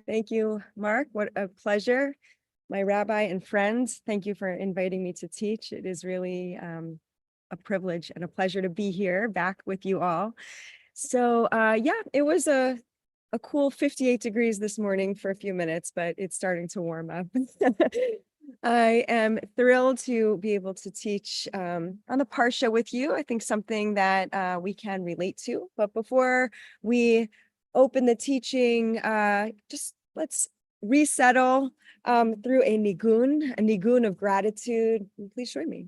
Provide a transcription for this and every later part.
Thank you, Mark. What a pleasure. My rabbi and friends, thank you for inviting me to teach. It is really a privilege and a pleasure to be here back with you all. So yeah, it was a cool 58 degrees this morning for a few minutes, but it's starting to warm up. I am thrilled to be able to teach on the Parsha with you. I think something that we can relate to. But before we open the teaching, just let's resettle through a nigun of gratitude. Please join me.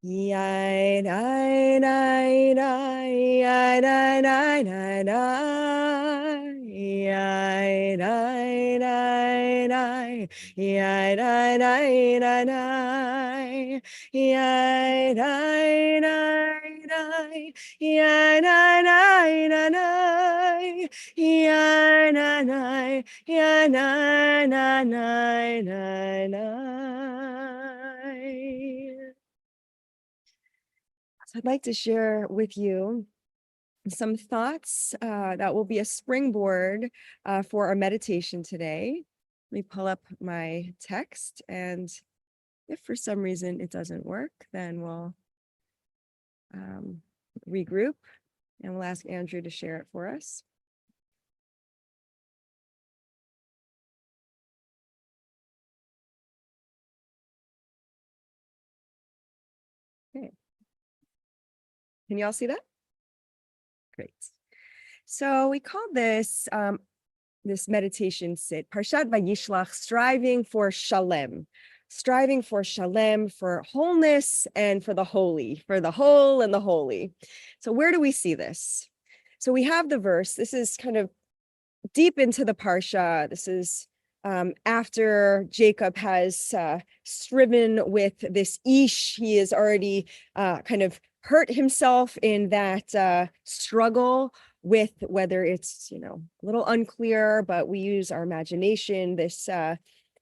Yai, nai, nai, nai, yai, nai, nai, nai, nai. Yai, nai, nai, nai. Yai, nai, nai, nai, nai. Yai, nai, nai, nai. Yai, nai, nai, nai, nai. Yai, nai, nai. Yai, nai, nai, nai, nai, nai. So I'd like to share with you some thoughts that will be a springboard for our meditation today. Let me pull up my text, and if for some reason it doesn't work, then we'll regroup and we'll ask Andrew to share it for us. Okay. Can you all see that? Great. So we call this this meditation sit, Parshat Vayishlach, striving for shalem, for wholeness and for the holy, for the whole and the holy. So where do we see this? So we have the verse. This is kind of deep into the Parsha. This is after Jacob has striven with this Ish. He has already kind of hurt himself in that struggle with, whether it's, a little unclear, but we use our imagination, this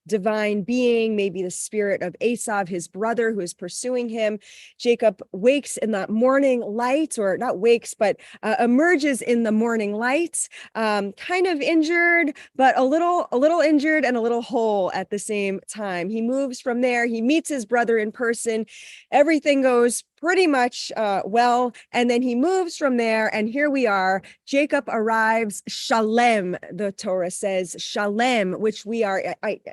divine being, maybe the spirit of Esav, his brother, who is pursuing him. Jacob wakes in the morning light, or not wakes, but emerges in the morning light, kind of injured, but a little injured and a little whole at the same time. He moves from there. He meets his brother in person. Everything goes pretty much well. And then he moves from there. And here we are. Jacob arrives shalem, the Torah says, shalem, which we are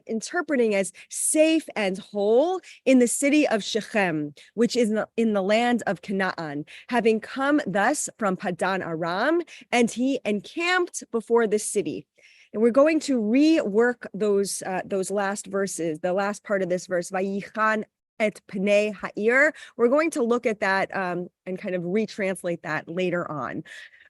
interpreting as safe and whole in the city of Shechem, which is in the land of Canaan, having come thus from Padan Aram, and he encamped before the city. And we're going to rework those last verses, the last part of this verse, Vayichan et pnei ha'ir. We're going to look at that and kind of retranslate that later on.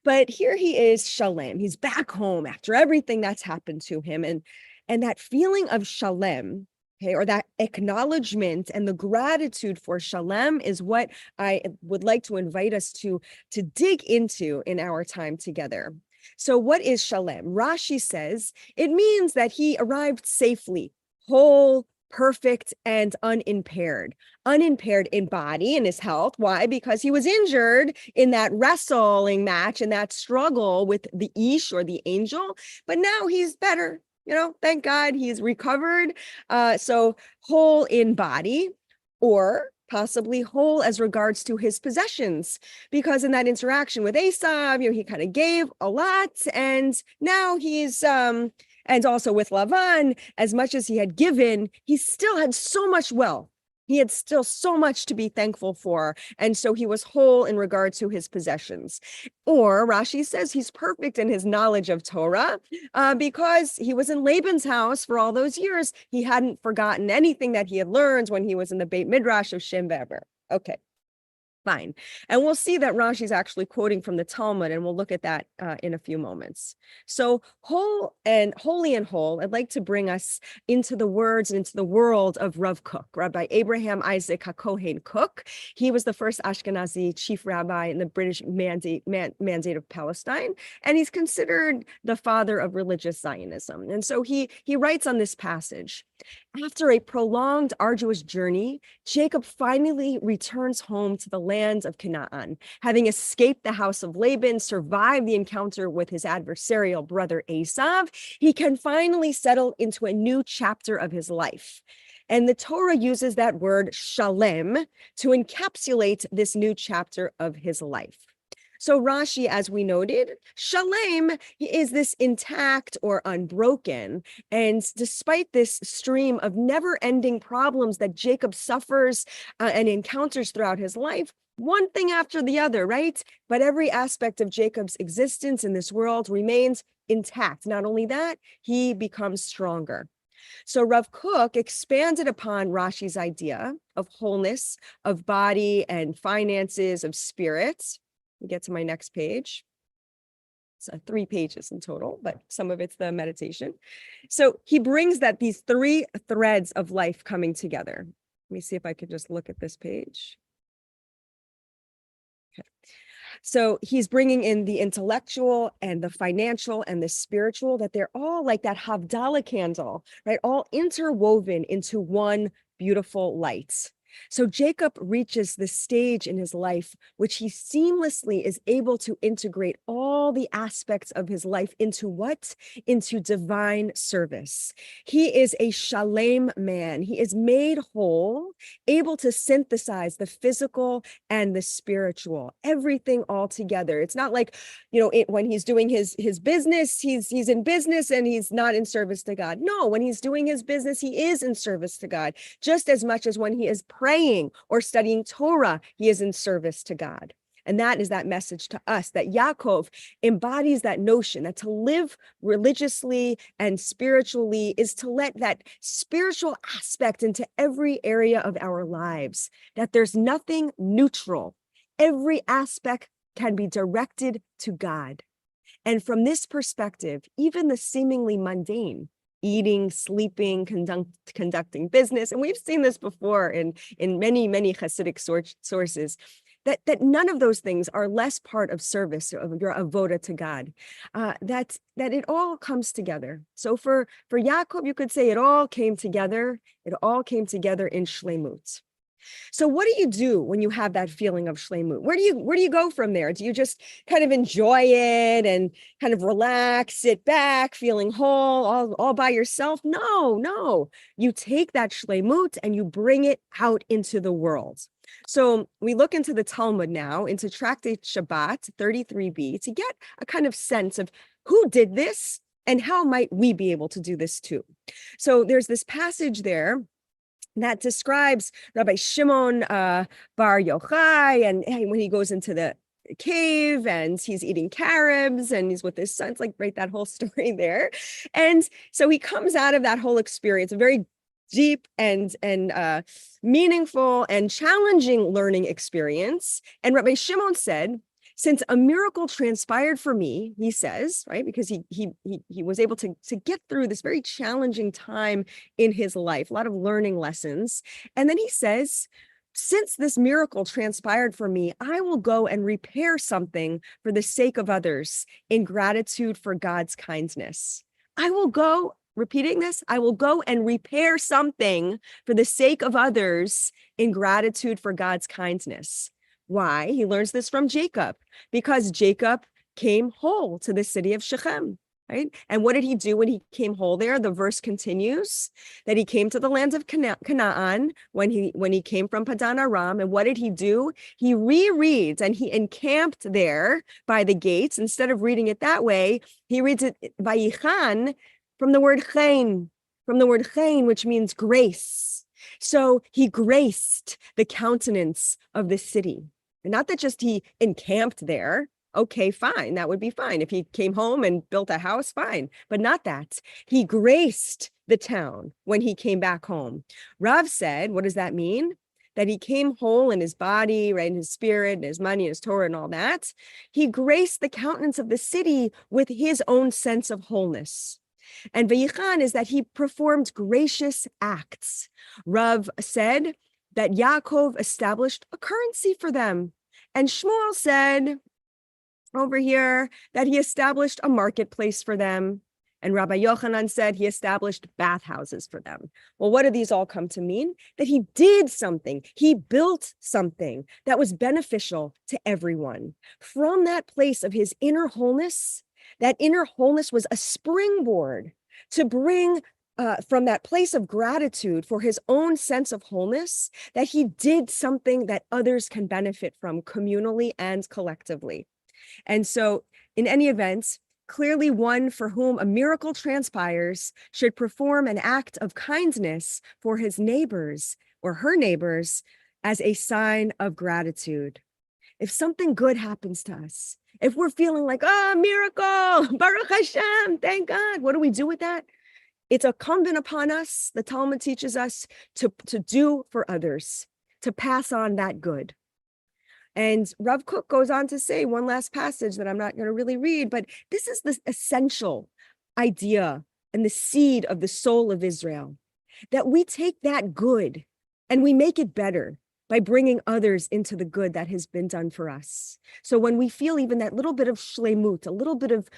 But here he is, shalem. He's back home after everything that's happened to him. And that feeling of shalem, okay, or that acknowledgement and the gratitude for shalem is what I would like to invite us to dig into in our time together. So what is shalem? Rashi says it means that he arrived safely, whole, perfect, and unimpaired in body and his health. Why? Because he was injured in that wrestling match and that struggle with the Ish, or the angel, but now he's better. Thank God he's recovered. So whole in body, or possibly whole as regards to his possessions, because in that interaction with Esav, he kind of gave a lot, and now he's and also with Lavan, as much as he had given, he still had so much wealth. He had still so much to be thankful for. And so he was whole in regard to his possessions. Or Rashi says he's perfect in his knowledge of Torah because he was in Laban's house for all those years. He hadn't forgotten anything that he had learned when he was in the Beit Midrash of Shem Ve'ever. Okay. Fine. And we'll see that Rashi is actually quoting from the Talmud, and we'll look at that in a few moments. So whole and holy and whole, I'd like to bring us into the words and into the world of Rav Kook, Rabbi Abraham Isaac HaKohen Kook. He was the first Ashkenazi chief rabbi in the British Mandate of Palestine, and he's considered the father of religious Zionism. And so he writes on this passage: after a prolonged, arduous journey, Jacob finally returns home to the land land of Canaan. Having escaped the house of Laban, survived the encounter with his adversarial brother Esav, he can finally settle into a new chapter of his life. And the Torah uses that word shalem to encapsulate this new chapter of his life. So Rashi, as we noted, shalem is this intact or unbroken. And despite this stream of never-ending problems that Jacob suffers and encounters throughout his life, one thing after the other, right? But every aspect of Jacob's existence in this world remains intact. Not only that, he becomes stronger. So Rav Kook expanded upon Rashi's idea of wholeness, of body and finances, of spirits. We get to my next page. It's 3 pages in total, but some of it's the meditation. So he brings that these 3 threads of life coming together. Let me see if I could just look at this page. Okay. So he's bringing in the intellectual and the financial and the spiritual, that they're all like that Havdalah candle, right? All interwoven into one beautiful light. So Jacob reaches this stage in his life, which he seamlessly is able to integrate all the aspects of his life into what? Into divine service. He is a shalem man. He is made whole, able to synthesize the physical and the spiritual, everything all together. It's not like, when he's doing his business, he's in business and he's not in service to God. No, when he's doing his business, he is in service to God, just as much as when he is praying or studying Torah, he is in service to God. And that is that message to us, that Yaakov embodies that notion that to live religiously and spiritually is to let that spiritual aspect into every area of our lives, that there's nothing neutral. Every aspect can be directed to God. And from this perspective, even the seemingly mundane, eating, sleeping, conducting business. And we've seen this before in many, many Hasidic sources, that none of those things are less part of service of your avoda to God, that it all comes together. So for Yaakov, you could say it all came together. It all came together in shleimut. So what do you do when you have that feeling of shleimut? Where do you go from there? Do you just kind of enjoy it and kind of relax, sit back, feeling whole, all by yourself? No. You take that shleimut and you bring it out into the world. So we look into the Talmud now, into Tractate Shabbat 33b, to get a kind of sense of who did this and how might we be able to do this too. So there's this passage there that describes Rabbi Shimon Bar Yochai, and when he goes into the cave and he's eating carobs and he's with his sons, like right, that whole story there. And so he comes out of that whole experience, a very deep and meaningful and challenging learning experience. And Rabbi Shimon said, since a miracle transpired for me, he says, right, because he was able to get through this very challenging time in his life, a lot of learning lessons. And then he says, since this miracle transpired for me, I will go and repair something for the sake of others in gratitude for God's kindness. I will go, repeating this, I will go and repair something for the sake of others in gratitude for God's kindness. Why? He learns this from Jacob, because Jacob came whole to the city of Shechem, right? And what did he do when he came whole there? The verse continues that he came to the land of Canaan when he came from Padan Aram. And what did he do? He rereads and he encamped there by the gates. Instead of reading it that way, he reads it Vayichan from the word chen, which means grace. So he graced the countenance of the city. And not that just he encamped there. Okay, fine. That would be fine. If he came home and built a house, fine. But not that. He graced the town when he came back home. Rav said, what does that mean? That he came whole in his body, right, in his spirit, and his money, his Torah, and all that. He graced the countenance of the city with his own sense of wholeness. And Vayichan is that he performed gracious acts. Rav said that Yaakov established a currency for them. And Shmuel said over here that he established a marketplace for them. And Rabbi Yochanan said he established bathhouses for them. Well, what do these all come to mean? That he did something. He built something that was beneficial to everyone. From that place of his inner wholeness, that inner wholeness was a springboard to bring from that place of gratitude for his own sense of wholeness, that he did something that others can benefit from communally and collectively. And so, in any event, clearly one for whom a miracle transpires should perform an act of kindness for his neighbors or her neighbors as a sign of gratitude. If something good happens to us, if we're feeling like, oh, miracle, Baruch Hashem, thank God, what do we do with that? It's incumbent upon us, the Talmud teaches us, to do for others, to pass on that good. And Rav Kook goes on to say one last passage that I'm not going to really read, but this is the essential idea and the seed of the soul of Israel, that we take that good and we make it better by bringing others into the good that has been done for us. So when we feel even that little bit of shlemut, a little bit of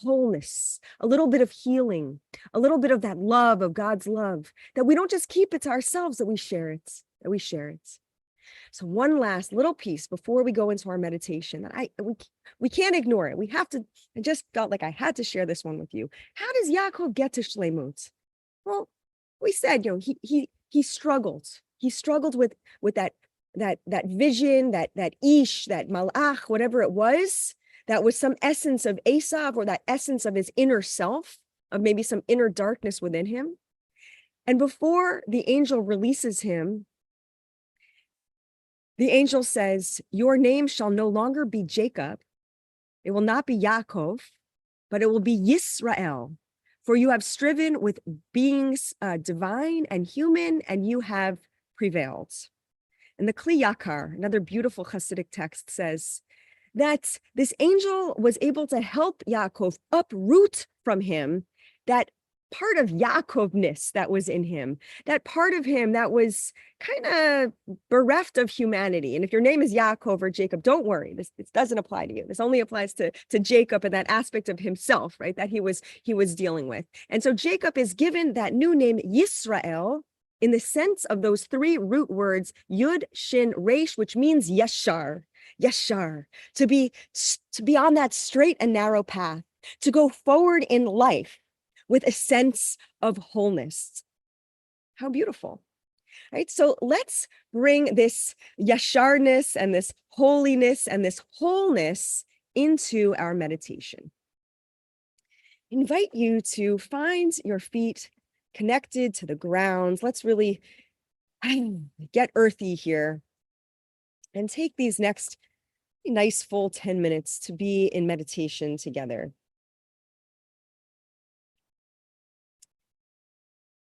wholeness, a little bit of healing, a little bit of that love, of God's love, that we don't just keep it to ourselves, that we share it, So one last little piece before we go into our meditation that we can't ignore it. We have to, I just felt like I had to share this one with you. How does Yaakov get to shlemut? Well, we said, he struggled. He struggled with that vision, that ish, that malach, whatever it was, that was some essence of Esav, or that essence of his inner self, of maybe some inner darkness within him. And before the angel releases him, the angel says, your name shall no longer be Jacob. It will not be Yaakov, but it will be Yisrael. For you have striven with beings divine and human, and you have prevailed. And the Kli Yakar, another beautiful Hasidic text, says that this angel was able to help Yaakov uproot from him that part of Yaakovness that was in him, that part of him that was kind of bereft of humanity. And if your name is Yaakov or Jacob, don't worry, this doesn't apply to you. This only applies to Jacob and that aspect of himself, right, that he was dealing with. And so Jacob is given that new name Yisrael in the sense of those three root words, Yud, Shin, Resh, which means Yeshar, to be on that straight and narrow path, to go forward in life with a sense of wholeness. How beautiful, right? So let's bring this yasharness and this holiness and this wholeness into our meditation. Invite you to find your feet connected to the ground. Let's really get earthy here and take these next nice full 10 minutes to be in meditation together.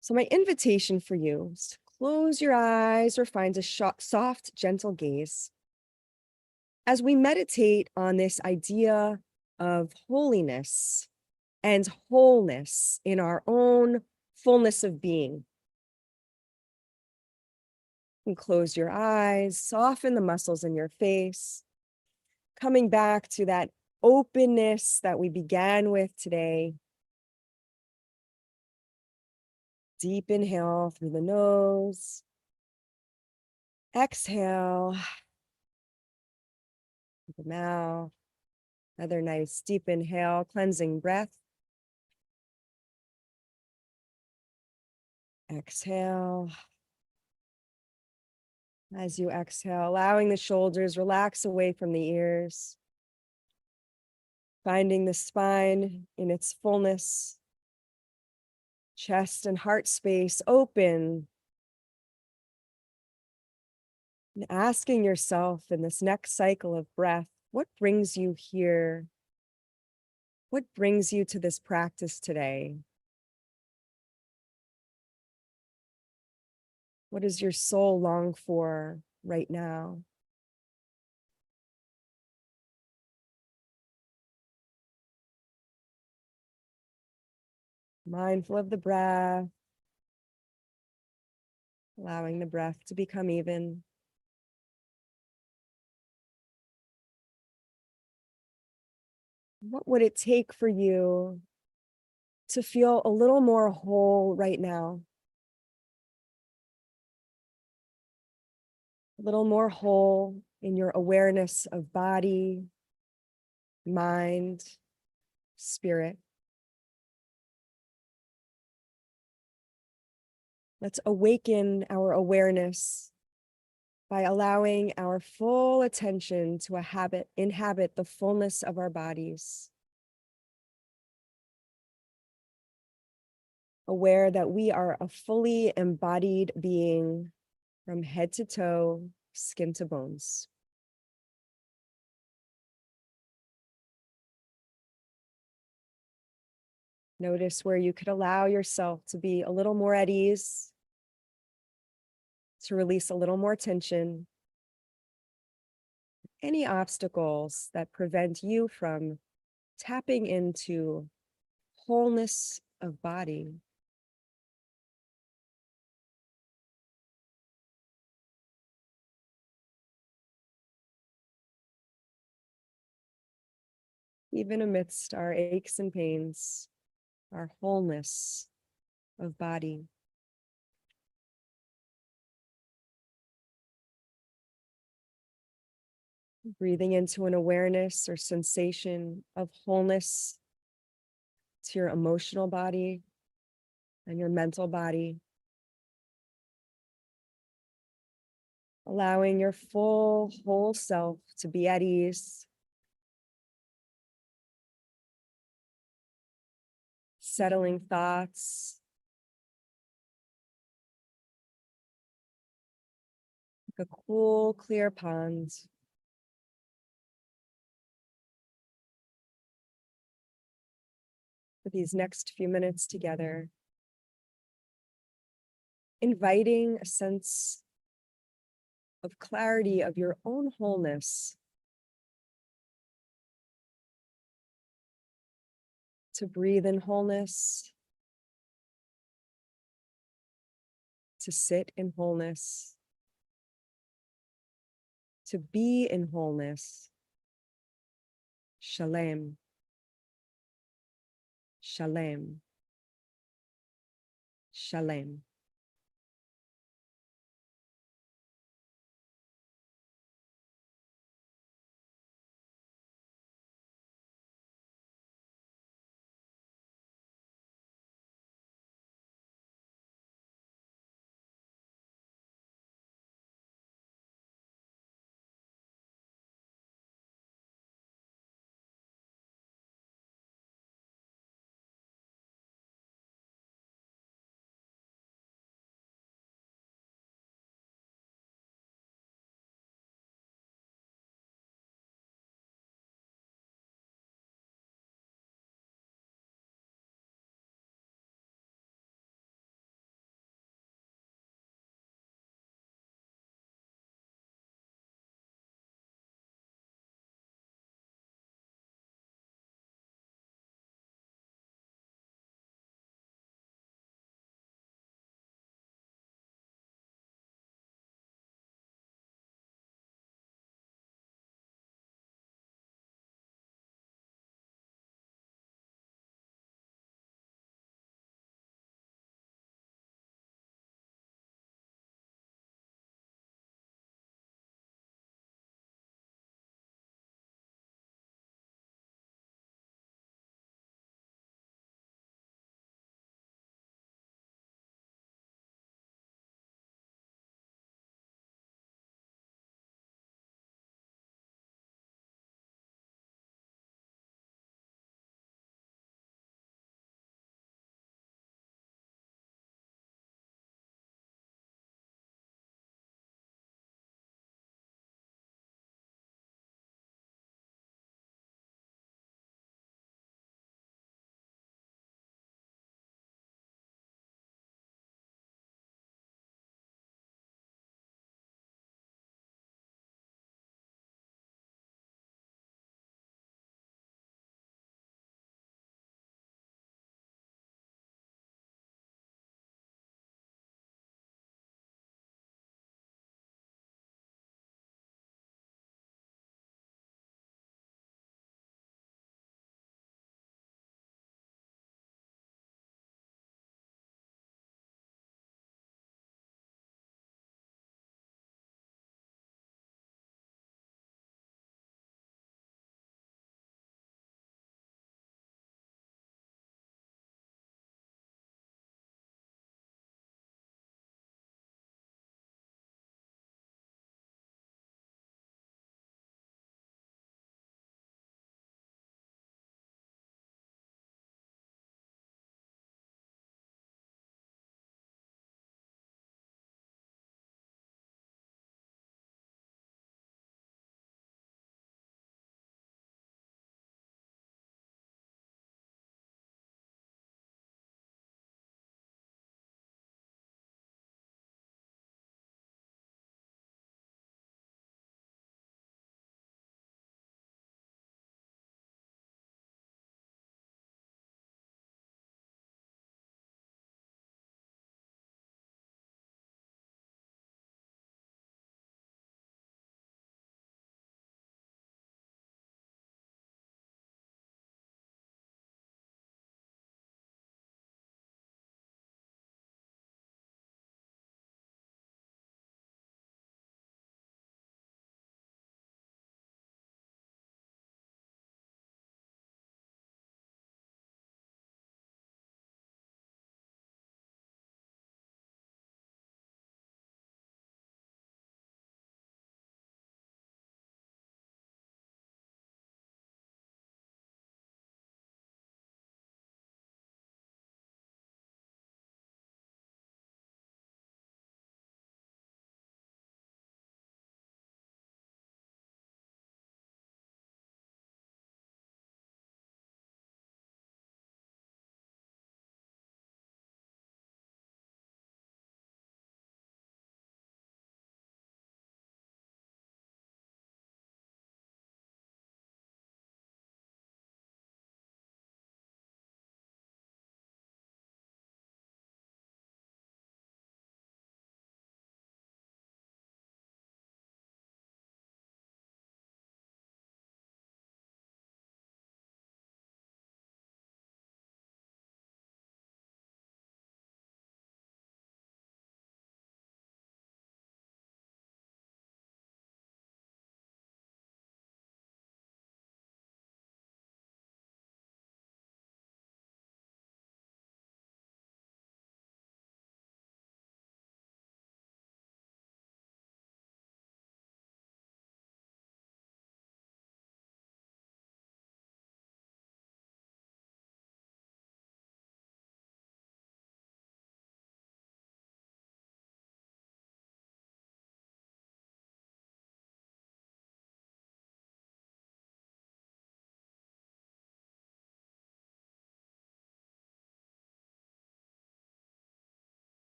So my invitation for you is to close your eyes or find a soft, gentle gaze as we meditate on this idea of holiness and wholeness in our own fullness of being. And close your eyes, soften the muscles in your face, coming back to that openness that we began with today. Deep inhale through the nose. Exhale through the mouth. Another nice deep inhale, cleansing breath. Exhale. As you exhale, allowing the shoulders relax away from the ears. Finding the spine in its fullness. Chest and heart space open. And asking yourself in this next cycle of breath, what brings you here? What brings you to this practice today? What does your soul long for right now? Mindful of the breath, allowing the breath to become even. What would it take for you to feel a little more whole right now. A little more whole in your awareness of body, mind, spirit. Let's awaken our awareness by allowing our full attention to inhabit the fullness of our bodies. Aware that we are a fully embodied being from head to toe, skin to bones. Notice where you could allow yourself to be a little more at ease, to release a little more tension. Any obstacles that prevent you from tapping into wholeness of body. Even amidst our aches and pains, our wholeness of body. Breathing into an awareness or sensation of wholeness to your emotional body and your mental body. Allowing your full, whole self to be at ease. Settling thoughts. Like a cool, clear pond. For these next few minutes together, inviting a sense of clarity of your own wholeness, to breathe in wholeness, to sit in wholeness, to be in wholeness. Shalem. Shalem. Shalem.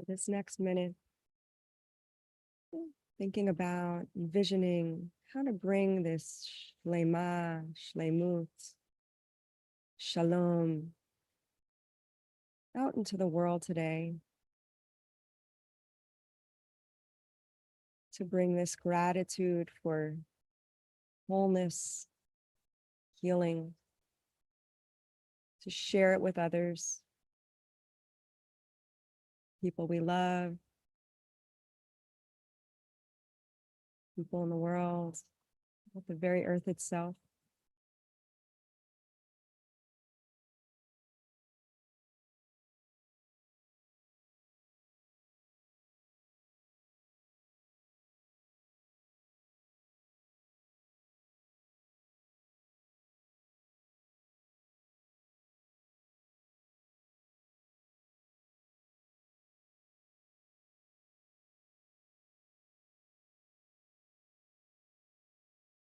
this next minute, thinking about, envisioning how to bring this shlema, shlemut, shalom out into the world today, to bring this gratitude for wholeness, healing, to share it with others, people we love, people in the world, with the very earth itself.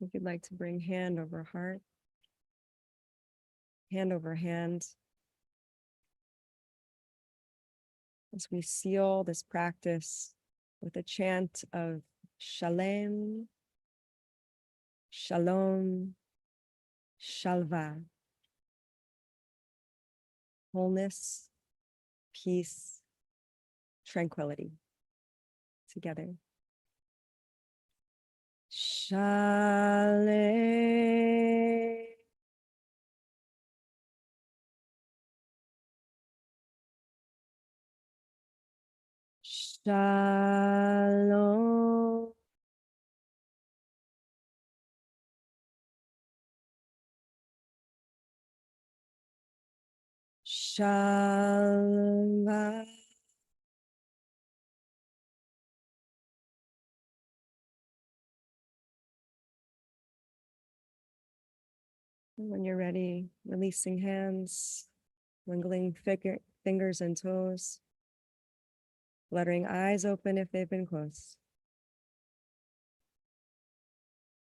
If you'd like to bring hand over heart, hand over hand, as we seal this practice with a chant of Shalem, Shalom, Shalva, wholeness, peace, tranquility, together. Shalem. Shalom. Shalva. When you're ready, releasing hands, wiggling fingers and toes, fluttering eyes open if they've been closed.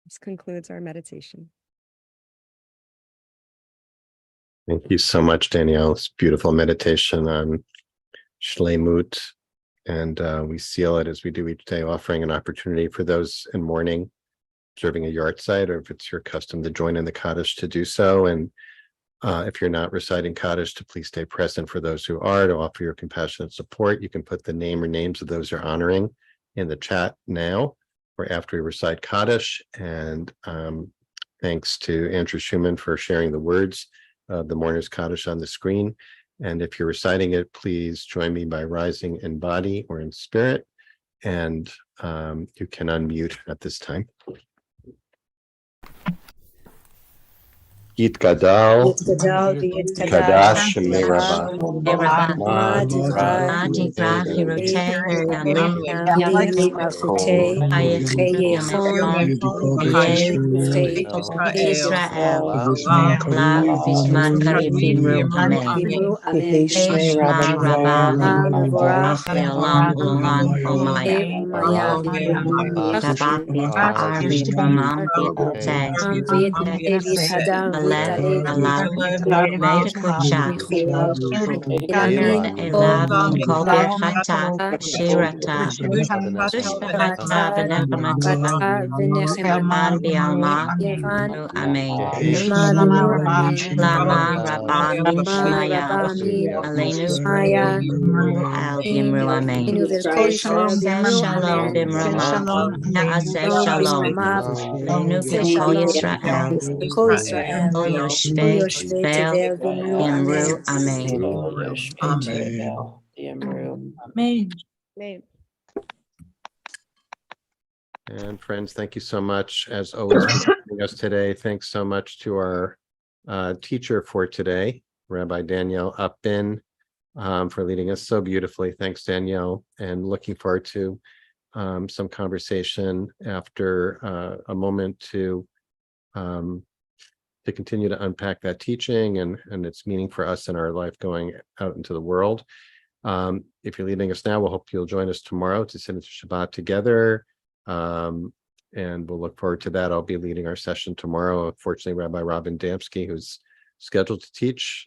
This concludes our meditation. Thank you so much, Danielle. It's beautiful meditation on Shlemut. And we seal it as we do each day, offering an opportunity for those in mourning, observing a yard site, or if it's your custom to join in the Kaddish, to do so. And if you're not reciting Kaddish, to please stay present for those who are, to offer your compassionate support. You can put the name or names of those you're honoring in the chat now or after we recite Kaddish. And thanks to Andrew Schumann for sharing the words of the Mourner's Kaddish on the screen. And if you're reciting it, please join me by rising in body or in spirit. And you can unmute at this time. Yitgadal, Kadash, Meraba, Ma Dikra, Hiroteh, Yamim, Yamim, Malchuteh, Hayechon, Israel, La Vishman Karivimru, Amen. Shema Rabba, Leolam Olam Omaya. Shabbat V'Ta'ar V'Tramam V'Teh, Alev Alav, Meir Kodsha, Amen Elav Kol Birchata, Shirata, Tushbechata V'Nechamata, Yavan B'Alma, Nu Amen. Lama Rabba Min Shmaya, Aleinu Al Yimru Amen. Shalom Bimrama, Na'aseh Shalom, Aleinu V'Kol Yisrael, Ol Yoshvei Vel Yimru Amen. Amen. And friends, thank you so much, as always, for joining us today. Thanks so much to our teacher for today, Rabbi Danielle Upbin, for leading us so beautifully. Thanks, Danielle, and looking forward to some conversation after a moment to continue to unpack that teaching and its meaning for us in our life going out into the world. If you're leaving us now, we'll hope you'll join us tomorrow to sit into Shabbat together. And we'll look forward to that. I'll be leading our session tomorrow. Unfortunately, Rabbi Robin Damsky, who's scheduled to teach,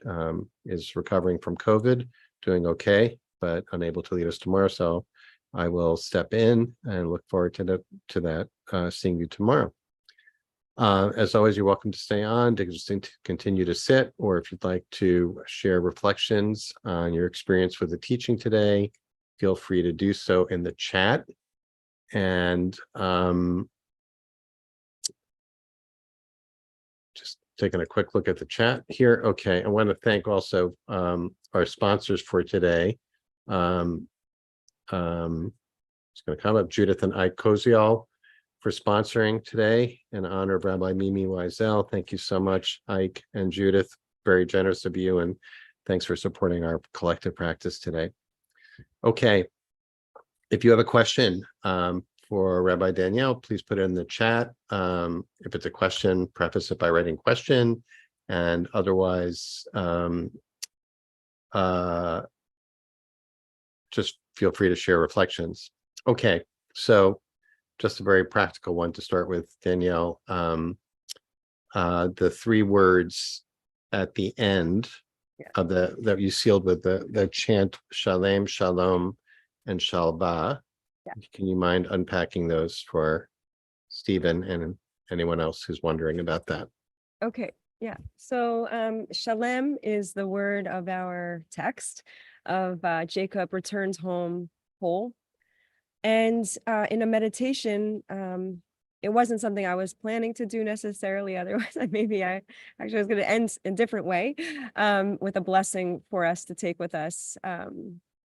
is recovering from COVID, doing okay, but unable to lead us tomorrow. So I will step in and look forward to that, seeing you tomorrow. As always, you're welcome to stay on, to just continue to sit, or if you'd like to share reflections on your experience with the teaching today, feel free to do so in the chat. And just taking a quick look at the chat here. Okay, I want to thank also our sponsors for today. It's going to come up, Judith and Ike Koziol, for sponsoring today in honor of Rabbi Mimi Wiesel. Thank you so much, Ike and Judith. Very generous of you, and thanks for supporting our collective practice today. Okay, if you have a question for Rabbi Danielle, please put it in the chat. If it's a question, preface it by writing question, and otherwise, just feel free to share reflections. Okay, so just a very practical one to start with, Danielle. The three words at the end of that you sealed with the chant Shalem, Shalom, and Shalva. Can you mind unpacking those for Stephen and anyone else who's wondering about that? Okay, yeah. So Shalem is the word of our text of Jacob returns home whole. And in a meditation, it wasn't something I was planning to do necessarily. Otherwise, maybe I actually was going to end in a different way, with a blessing for us to take with us,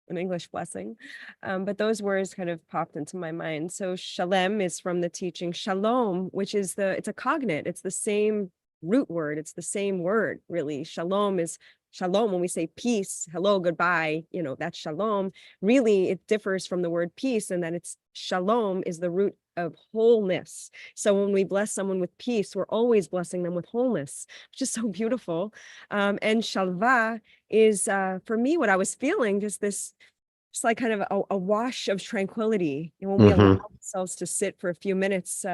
an English blessing. But those words kind of popped into my mind. So shalem is from the teaching shalom, which is it's a cognate. It's the same root word. It's the same word, really. Shalom is shalom. When we say peace, hello, goodbye, that's shalom. Really, it differs from the word peace, and that it's shalom is the root of wholeness. So when we bless someone with peace, we're always blessing them with wholeness, which is so beautiful. And shalva is, for me, what I was feeling, just like kind of a wash of tranquility. And when we allow ourselves to sit for a few minutes,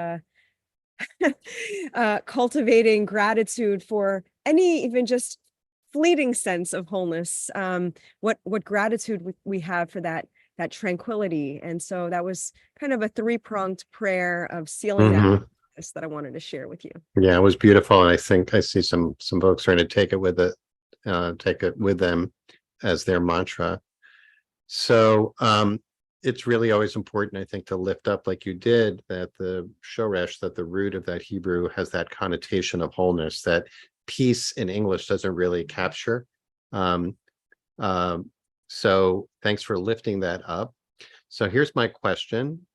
cultivating gratitude for any even just fleeting sense of wholeness, what gratitude we have for that tranquility. And so that was kind of a three-pronged prayer of sealing that I wanted to share with you. Yeah, it was beautiful. And I think I see some folks trying to take it with them as their mantra. So it's really always important, I think, to lift up, like you did, that the shoresh, that the root of that Hebrew has that connotation of wholeness that peace in English doesn't really capture. So thanks for lifting that up. So here's my question.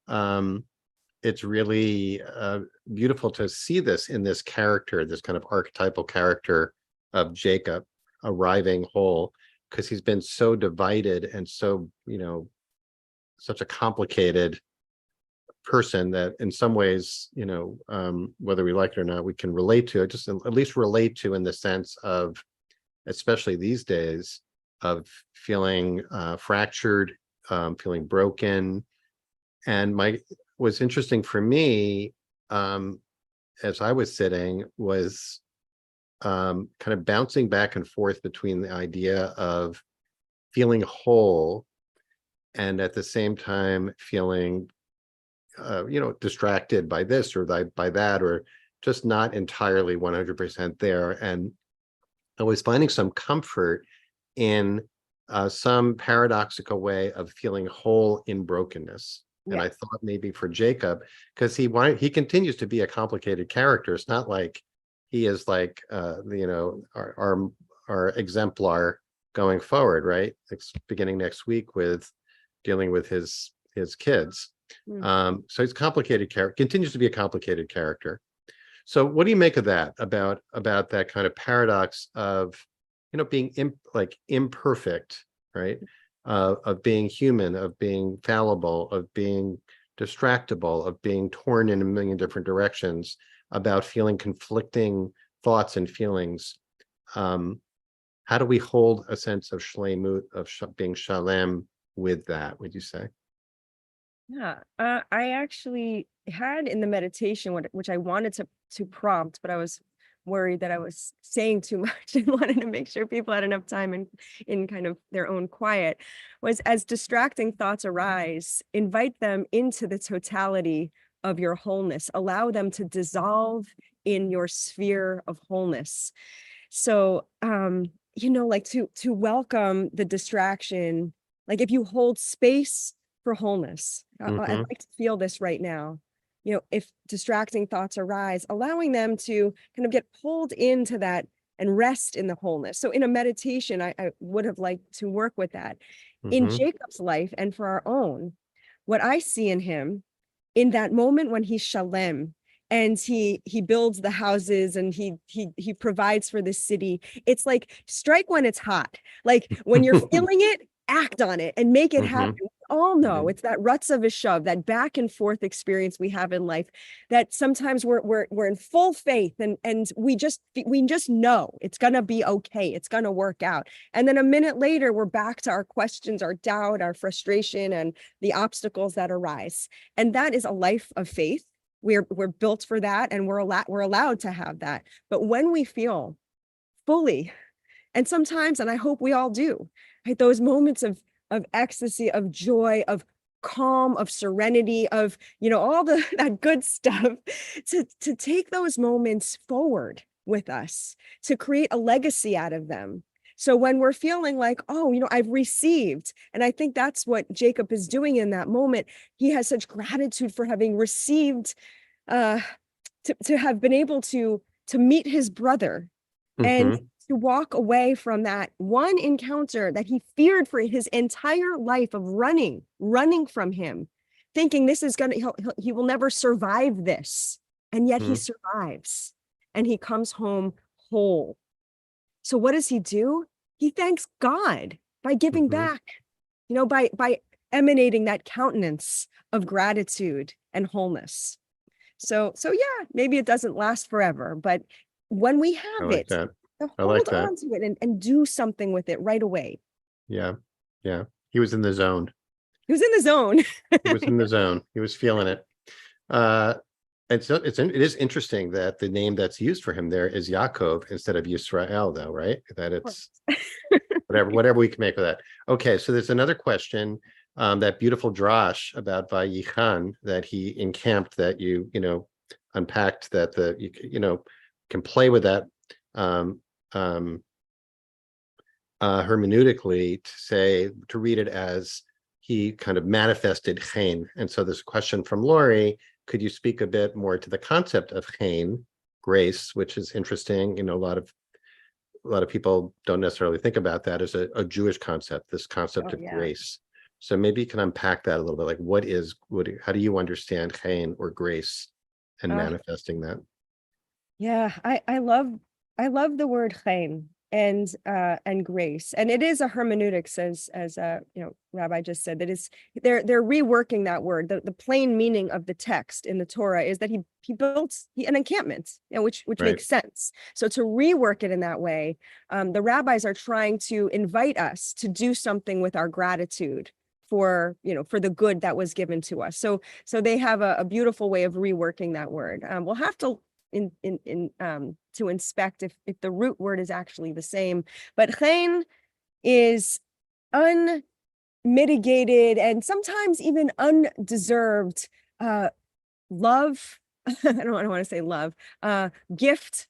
It's really beautiful to see this in this character, this kind of archetypal character of Jacob arriving whole, because he's been so divided and so, such a complicated person that in some ways, whether we like it or not, we can relate to it, just at least relate to, in the sense of, especially these days, of feeling fractured, feeling broken. And what's interesting for me, as I was sitting, was kind of bouncing back and forth between the idea of feeling whole and at the same time feeling distracted by this or by that, or just not entirely 100% there. And I was finding some comfort in some paradoxical way of feeling whole in brokenness. Yeah. And I thought maybe for Jacob, because he continues to be a complicated character. It's not like he is like our exemplar going forward, right? It's beginning next week with dealing with his kids. So he's a complicated character, continues to be a complicated character. So what do you make of that, about that kind of paradox of, being imperfect, right? Of being human, of being fallible, of being distractible, of being torn in a million different directions, about feeling conflicting thoughts and feelings. How do we hold a sense of shlemut, of being shalem with that, would you say? Yeah, I actually had in the meditation, which I wanted to prompt, but I was worried that I was saying too much and wanted to make sure people had enough time in kind of their own quiet, was as distracting thoughts arise, invite them into the totality of your wholeness. Allow them to dissolve in your sphere of wholeness. So, like to welcome the distraction, like if you hold space for wholeness, I'd like to feel this right now. If distracting thoughts arise, allowing them to kind of get pulled into that and rest in the wholeness. So in a meditation, I would have liked to work with that. In Jacob's life and for our own, what I see in him in that moment when he's shalem and he builds the houses and he provides for the city, it's like strike when it's hot. Like when you're feeling it, act on it and make it happen. We all know it's that ruts of a shove, that back and forth experience we have in life, that sometimes we're in full faith and we just know it's gonna be okay, it's gonna work out, and then a minute later we're back to our questions, our doubt, our frustration, and the obstacles that arise. And that is a life of faith. We're built for that, and we're allowed to have that. But when we feel fully, and sometimes, and I hope we all do, right, those moments of ecstasy, of joy, of calm, of serenity, of all that good stuff, to take those moments forward with us, to create a legacy out of them. So when we're feeling like, I've received, and I think that's what Jacob is doing in that moment. He has such gratitude for having received, to have been able to meet his brother and to walk away from that one encounter that he feared for his entire life of running from him, thinking this is he will never survive this. And yet he survives and he comes home whole. So what does he do? He thanks God by giving back, by emanating that countenance of gratitude and wholeness. So yeah, maybe it doesn't last forever, but when we have it, hold on to it and do something with it right away. Yeah. He was in the zone. He was in the zone. He was in the zone. He was feeling it. And so it is interesting that the name that's used for him there is Yaakov instead of Yisrael, though, right? That it's whatever we can make of that. Okay, so there's another question. That beautiful drash about Vayichan that he encamped, that you unpacked, that you can play with that hermeneutically to read it as he kind of manifested chen. And so there's a question from Lori. Could you speak a bit more to the concept of chen, grace, which is interesting? A lot of people don't necessarily think about that as a Jewish concept, this concept of grace. So maybe you can unpack that a little bit. Like how do you understand chen or grace and manifesting that? Yeah, I love the word chen and grace, and it is a hermeneutics, as Rabbi just said, that is they're reworking that word. The plain meaning of the text in the Torah is that he built an encampment, which makes sense. So to rework it in that way, the rabbis are trying to invite us to do something with our gratitude for the good that was given to us. So they have a beautiful way of reworking that word. We'll have to to inspect if the root word is actually the same, but chen is unmitigated and sometimes even undeserved love. I don't want to say love, gift,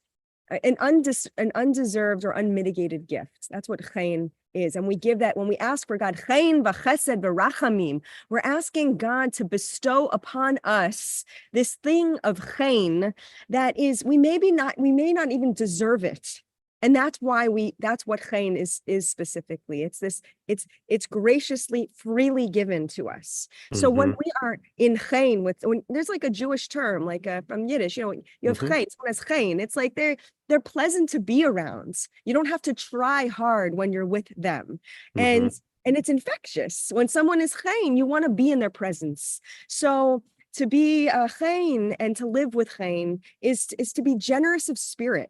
an undeserved or unmitigated gift. That's what chen is. And we give that when we ask for God, chen v'chesed v'rachamim, we're asking God to bestow upon us this thing of chen that is, we may not even deserve it. And that's what chen is specifically. It's graciously, freely given to us. So when we are in chen when there's like a Jewish term, like from Yiddish, you have chen, someone has chen. It's like they're pleasant to be around. You don't have to try hard when you're with them. And it's infectious. When someone is chen, you want to be in their presence. So to be chen and to live with chen is to be generous of spirit.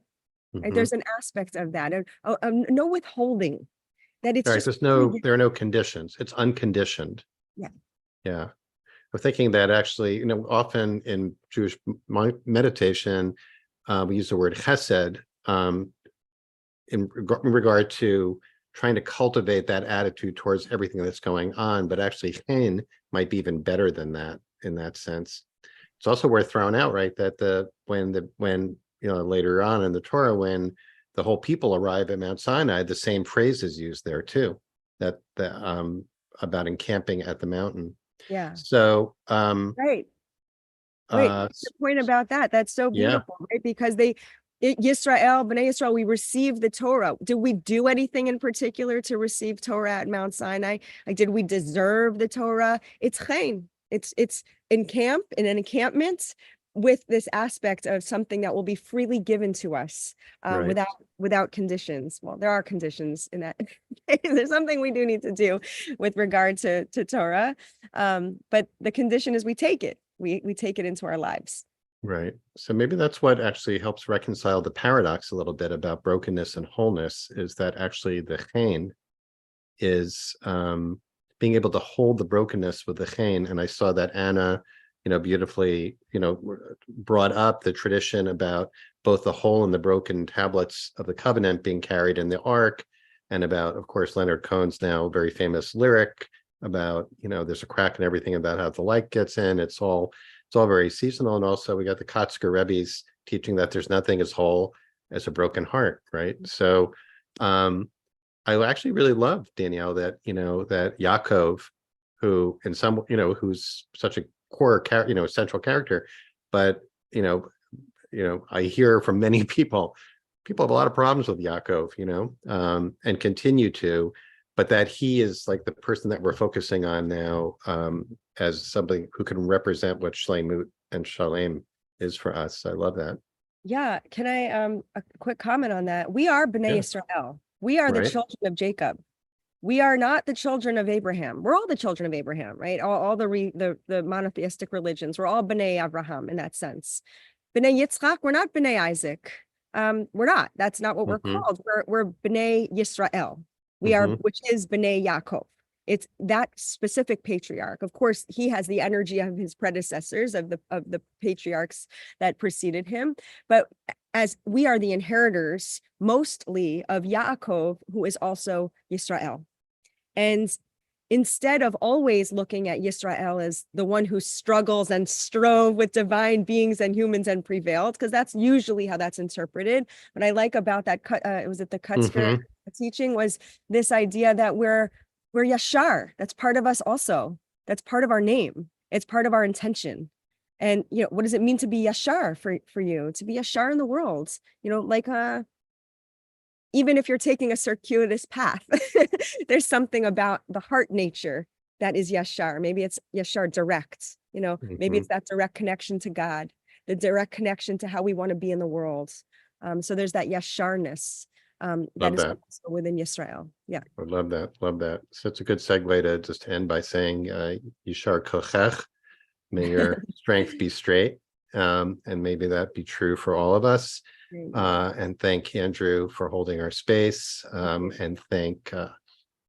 Right? There's an aspect of that, no withholding. That it's just there are no conditions. It's unconditioned. Yeah. I'm thinking that actually, often in Jewish meditation, we use the word chesed in regard to trying to cultivate that attitude towards everything that's going on, but actually chen might be even better than that in that sense. It's also worth throwing out, right, that when later on in the Torah, when the whole people arrive at Mount Sinai, the same phrase is used there too, that about encamping at the mountain. Yeah. So Right. The point about that. That's so beautiful, right? Because Yisrael, Bnei Yisrael, we received the Torah. Did we do anything in particular to receive Torah at Mount Sinai? Like, did we deserve the Torah? It's chen. It's in an encampment with this aspect of something that will be freely given to us without conditions. Well, there are conditions in that. There's something we do need to do with regard to Torah. But the condition is we take it. We take it into our lives. Right. So maybe that's what actually helps reconcile the paradox a little bit about brokenness and wholeness, is that actually the chen is being able to hold the brokenness with the chen. And I saw that Anna, beautifully, brought up the tradition about both the whole and the broken tablets of the covenant being carried in the ark, and about, of course, Leonard Cohen's now very famous lyric about, there's a crack in everything, about how the light gets in. It's all very seasonal. And also we got the Kotzker Rebbe's teaching that there's nothing as whole as a broken heart, right? So I actually really love, Danielle, that, that Yaakov, who in some, who's such a core central character, but, I hear from many people have a lot of problems with Yaakov, and continue to, but that he is like the person that we're focusing on now, as somebody who can represent what shlemut and shalem is for us. I love that. Yeah. Can I a quick comment on that? We are Bnei Yisrael. We are the children of Jacob. We are not the children of Abraham. We're all the children of Abraham, right? All the monotheistic religions. We're all Bnei Abraham in that sense. Bnei Yitzchak, we're not Bnei Isaac. We're not. That's not what we're called. We're Bnei Yisrael. We are, which is Bnei Yaakov. It's that specific patriarch. Of course, he has the energy of his predecessors, of the patriarchs that preceded him. But as we are the inheritors, mostly, of Yaakov, who is also Yisrael. And instead of always looking at Yisrael as the one who struggles and strove with divine beings and humans and prevailed, because that's usually how that's interpreted. What I like about that, was it the Kutzker teaching, was this idea that we're Yashar. That's part of us also. That's part of our name. It's part of our intention. And, what does it mean to be Yashar for you? To be Yashar in the world, like even if you're taking a circuitous path, there's something about the heart nature that is Yashar. Maybe it's Yashar direct, maybe it's that direct connection to God, the direct connection to how we want to be in the world. So there's that Yasharness that is also within Yisrael. Yeah. I love that. Love that. So it's a good segue to just end by saying, Yishar kochech, may your strength be straight. And maybe that be true for all of us. And thank Andrew for holding our space. And thank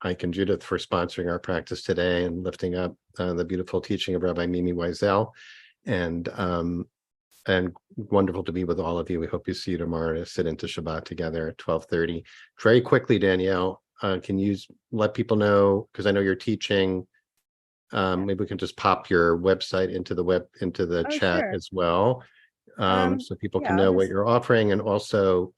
Ike and Judith for sponsoring our practice today and lifting up the beautiful teaching of Rabbi Mimi Wiesel. And wonderful to be with all of you. We hope you see you tomorrow to sit into Shabbat together at 12:30. Very quickly, Danielle, can you let people know, because I know you're teaching, maybe we can just pop your website into the chat as well, so people can know what you're offering. And also,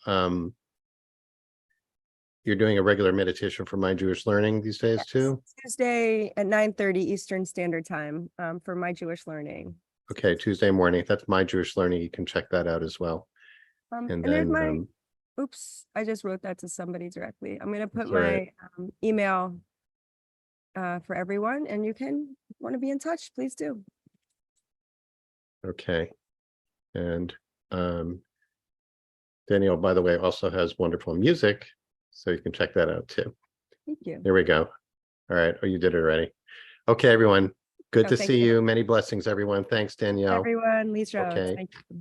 you're doing a regular meditation for My Jewish Learning these days too? Tuesday at 9:30 Eastern Standard Time for My Jewish Learning. Okay, Tuesday morning. That's My Jewish Learning. You can check that out as well. And there's my, oops, I just wrote that to somebody directly. I'm going to put my email for everyone, and you can want to be in touch, please do. Okay. And Danielle, by the way, also has wonderful music, so you can check that out too. Thank you. There we go. All right. Oh, you did it already. Okay, everyone. Good to see you. Many blessings, everyone. Thanks, Danielle. Everyone, Lisa. Okay. Thank you.